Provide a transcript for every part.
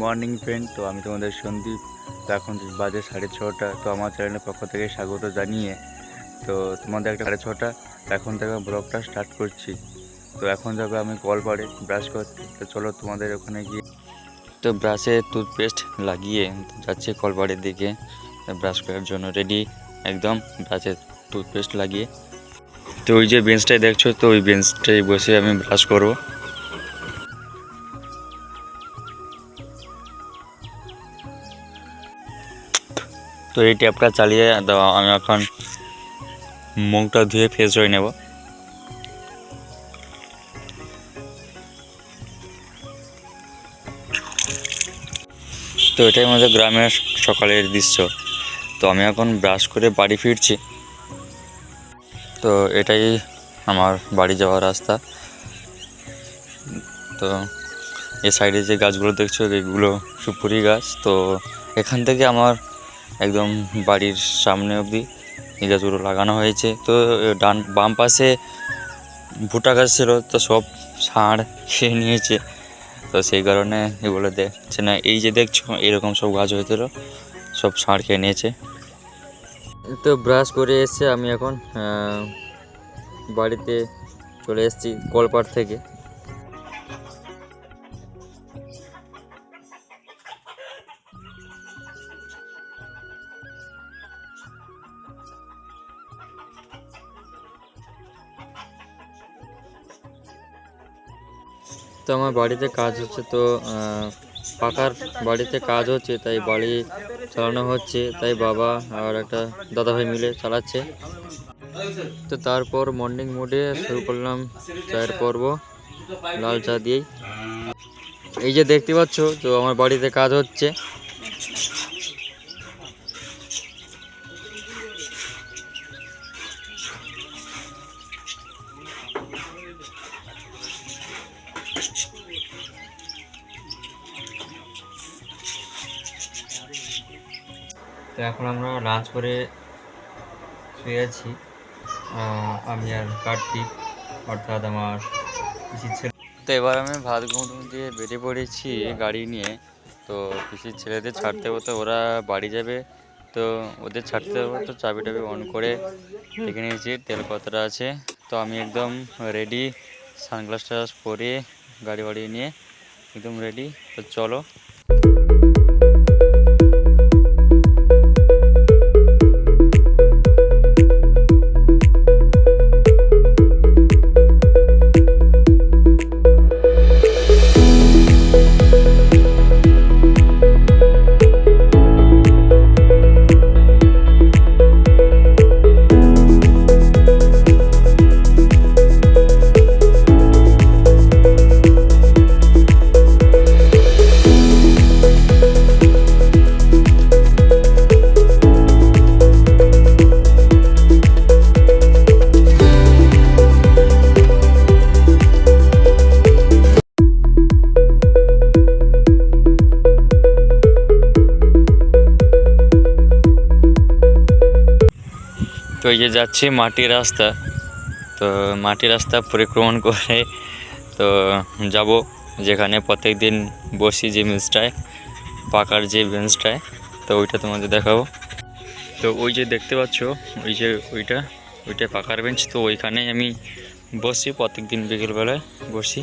Morning friend, তো আমি তোমাদের সন্দীপ। তো এখন বাজে 6:30। তো আমার চ্যানেলের পক্ষ থেকে স্বাগত জানিয়ে তো তোমাদের একটা 6:30 এখন থেকে ব্লগটা স্টার্ট করছি। তো এখন যাবে আমি কলপাড়ে ব্রাশ করতে। তো চলো তোমাদের ওখানে গিয়ে তো ব্রাশে টুথপেস্ট লাগিয়ে যাচ্ছি কলপাড়ের দিকে ব্রাশ করার জন্য রেডি একদম। ব্রাশে টুথপেস্ট লাগিয়ে তো ওই যে বেঞ্চটাই দেখছো, তো ওই বেঞ্চটাই বসে আমি ব্রাশ করবো। তো এই ট্যাপটা চালিয়ে দাও, আমি এখন মুখটা ধুয়ে ফ্রেশ হয়ে নেব। তো এটাই আমাদের গ্রামের সকালের দৃশ্য। তো আমি এখন ব্রাশ করে বাড়ি ফিরছি। তো এটাই আমার বাড়ি যাওয়ার রাস্তা। তো এই সাইডে যে গাছগুলো দেখছো এগুলো সুপুরি গাছ। তো এখান থেকে আমার একদম বাড়ির সামনে অবধি এই গাছগুলো লাগানো হয়েছে। তো বাম পাশে ভুট্টা গাছ ছিল, তো সব ষাঁড় খেয়ে নিয়েছে। তো সেই কারণে এগুলো দেখছে না। এই যে দেখছো এরকম সব গাছ হয়েছিল, সব ষাঁড় খেয়ে নিয়েছে। তো ব্রাশ করে এসে আমি এখন বাড়িতে চলে এসেছি কলপাড় থেকে। তো আমার বাড়িতে কাজ হচ্ছে, তো পাকার বাড়িতে কাজ হচ্ছে, তাই বাড়ি চালানো হচ্ছে, তাই বাবা আর একটা দাদাভাই মিলে চালাচ্ছে। তো তারপর মর্নিং মোডে শুরু করলাম চায়ের পর্ব লাল চা দিয়েই। এই যে দেখতে পাচ্ছ, তো আমার বাড়িতে কাজ হচ্ছে। তো এখন আমরা লাঞ্চ করে শুয়ে আছি, আমি আর কার্তিক, অর্থাৎ আমার পিসির ছেলে। তো এবার আমি ভাত ঘুম দিয়ে বেরিয়ে পড়েছি গাড়ি নিয়ে। তো পিসির ছেলেদের ছাড়তে হবে, তো ওরা বাড়ি যাবে। তো ওদের ছাড়তে হবে, তো চাবি টাবি অন করে দেখে নিয়েছি তেল কতটা আছে। তো আমি একদম রেডি, সানগ্লাস টাস পরে গাড়ি বাড়ি নিয়ে একদম রেডি। তো চলো। তো এই যে যাচ্ছি মাটির রাস্তা। তো মাটির রাস্তা পরিক্রমণ করে তো যাব যেখানে প্রত্যেক দিন বসি, যে বেঞ্চটায়, পাকার যে বেঞ্চটায়, তো ওইটা তোমাদের দেখাবো। তো ওই যে দেখতে পাচ্ছ, ওই যে ওইটা পাকার বেঞ্চ। তো ওইখানেই আমি বসি প্রত্যেক দিন বিকেলবেলায় বসি।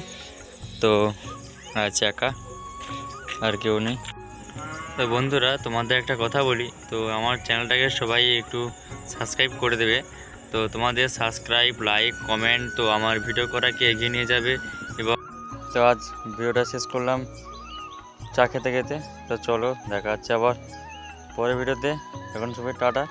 তো আছে একা, আর কেউ নেই। তো বন্ধুরা, তোমাদের একটা কথা বলি, তো আমার চ্যানেলটাকে সবাই একটু সাবস্ক্রাইব করে দেবে। তো তোমাদের সাবস্ক্রাইব, লাইক, কমেন্ট তো আমার ভিডিও করাকে এগিয়ে নিয়ে যাবে। এবং তো আজ ভিডিওটা শেষ করলাম চা খেতে খেতে। তো চলো, দেখা হচ্ছে আবার পরের ভিডিওতে। এখন সবাই টাটা।